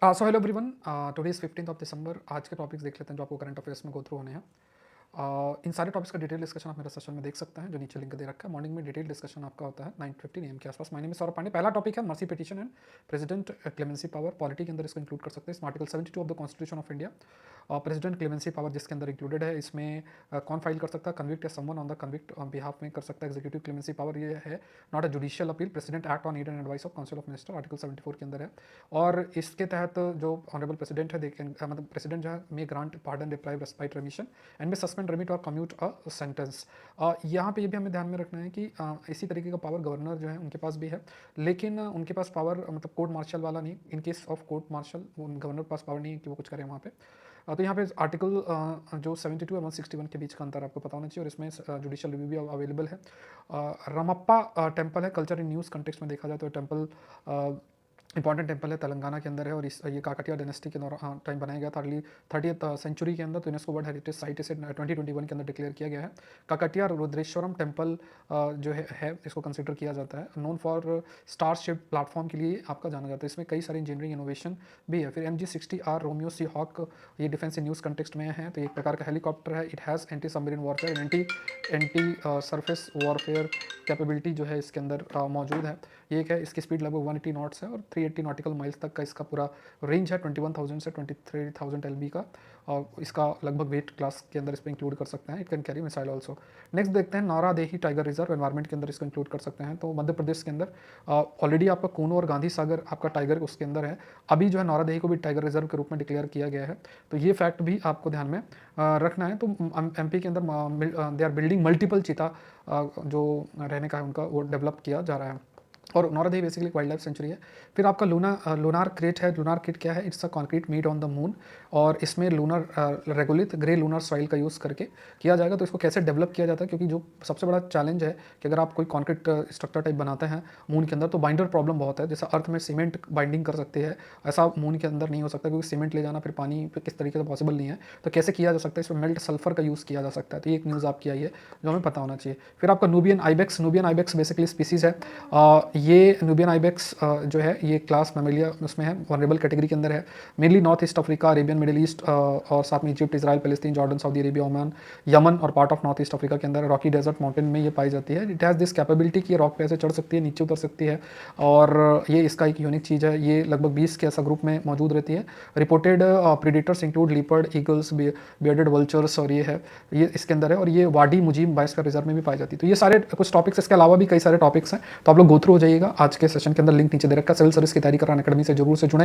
So hello everyone. Today is 15th of December. आज के topics देख लेते हैं जो आपको करंट अफेयर्स में गो थ्रू होने हैं। इन सारे टॉपिक्स का डिटेल डिस्कशन आप मेरे सेशन में देख सकते हैं जो नीचे लिंक दे रखा है। मॉर्निंग में डिटेल डिस्कशन आपका होता है 9:15 AM के आसपास। My name is Saurabh Pandey. पहला टॉपिक है mercy petition and president clemency power. Polity के अंदर इसको इंक्लूड कर सकते हैं। इसमें article 72 of the constitution of India president clemency power जिसके अंदर इंक्लूडेड है। इसमें कौन फाइल कर सकता है? कन्विक्ट या someone on the convict behalf में कर सकता है। एग्जीक्यूटिव क्लेमेंसी पावर ये है, not a judicial appeal. President act on need and advice of council of minister article 74 के अंदर है। और इसके तहत जो ऑनरेबल प्रेसिडेंट है मतलब प्रेसिडेंट जो है may grant pardon deprive respite remission and में सस्पेंड रेमिट और कम्यूट अ सेंटेंस। यहाँ पे ये भी हमें ध्यान में रखना है कि इसी तरीके का पावर गवर्नर जो है उनके पास भी है, लेकिन उनके पास पावर मतलब कोर्ट मार्शल वाला नहीं। In case of court martial governor के पास पावर नहीं है कि वो कुछ करें वहाँ पे। तो यहाँ पे आर्टिकल जो 72 और 161 के बीच का अंतर आपको पता होना चाहिए। और इसमें जुडिशियल रिव्यू भी अवेलेबल है। रमप्पा टेम्पल है। कल्चर इन न्यूज़ कंटेक्स्ट में देखा जाए तो टेम्पल इंपॉर्टेंट टेम्पल है, तेलंगाना के अंदर है। और ये काकटिया डायनेस्टी के दौरान टाइम बनाया गया था अर्ली 30th सेंचुरी के अंदर। तो यूनेस्को वर्ल्ड हेरिटेज साइट इसे 2021 के अंदर डिक्लेयर किया गया है। काकटिया रुद्रेश्वरम टेम्पल जो है इसको कंसिडर किया जाता है। Known for star ship platform के लिए आपका जाना जाता है। इसमें कई सारी इंजीनियरिंग इनोवेशन भी है। फिर MG-60R रोमियो सी हॉक, ये डिफेंस इन न्यूज़ कंटेक्स्ट में है। तो एक प्रकार का हेलीकॉप्टर है। It has anti submarine warfare anti surface warfare capability जो है इसके अंदर मौजूद है। ये एक है, इसकी स्पीड लगभग 180 नॉट्स है और 380 नॉटिकल माइल्स तक का इसका पूरा रेंज है। 21,000 से 23,000 LB का। और इसका लगभग वेट क्लास के अंदर इस पर इंक्लूड कर सकते हैं। It can carry missile also. Next देखते हैं नौरा देही टाइगर रिजर्व, एनवायरमेंट के अंदर इसको इंक्लूड कर सकते हैं। तो मध्य प्रदेश के अंदर ऑलरेडी आपका कूनो और गांधी सागर आपका टाइगर उसके अंदर है। अभी जो है नौरा देही को भी टाइगर रिजर्व के रूप में डिक्लेयर किया गया है। तो ये फैक्ट भी आपको ध्यान में रखना है। तो MP के अंदर दे आर बिल्डिंग मल्टीपल चीता जो रहने का है उनका वो डेवलप किया जा रहा है। और नौरादेवी बेसिकली वाइल्ड लाइफ सेंचुरी है। फिर आपका लूनार क्रेट है। लूनार क्रेट क्या है? It's a concrete made on the moon. और इसमें लूनर रेगुलित ग्रे लूनर सॉइल का यूज़ करके किया जाएगा। तो इसको कैसे डेवलप किया जाता है, क्योंकि जो सबसे बड़ा चैलेंज है कि अगर आप कोई कॉन्क्रीट स्ट्रक्चर टाइप बनाते हैं मून के अंदर तो बाइंडर प्रॉब्लम बहुत है। जैसा अर्थ में सीमेंट बाइंडिंग कर सकती है, ऐसा मून के अंदर नहीं हो सकता, क्योंकि सीमेंट ले जाना फिर पानी पे किस तरीके से पॉसिबल नहीं है। तो कैसे किया जा सकता है? इसमें मेल्ट सल्फर का यूज़ किया जा सकता है। तो ये एक न्यूज़ आपकी आई है जो हमें पता होना चाहिए। फिर आपका नूबियन आइबेक्स बेसिकली स्पीसीज है। ये नूबियन आइबेक्स जो है ये क्लास मेमेलिया उसमें है, वनरेबल कैटेगरी के अंदर है। Mainly north east Africa, Arabian middle east और साथ में Egypt, Israel, Palestine, Jordan, Saudi Arabia, Oman, Yemen और part of north east Africa के अंदर रॉकी डेजर्ट माउंटेन में ये पाई जाती है। इट हैज़ दिस कैपेबिलिटी कि रॉक पे ऐसे चढ़ सकती है, नीचे उतर सकती है। और ये इसका एक यूनिक चीज़ है। ये लगभग 20 के ऐसा ग्रुप में मौजूद रहती है। Reported predators include leopard, eagles, bearded vultures और ये इसके अंदर है। और ये वाडी मुजीब बायोस्फीयर रिजर्व में भी पाई जाती है। तो ये सारे कुछ टॉपिक्स, इसके अलावा भी कई सारे टॉपिक्स हैं। तो आप लोग गो थ्रू हो जाइएगा। आज के सेशन के अंदर लिंक नीचे दे रखा है। सिविल सर्विस की तैयारी कर रहे हैं अकेडमी से जरूर से जुड़ें।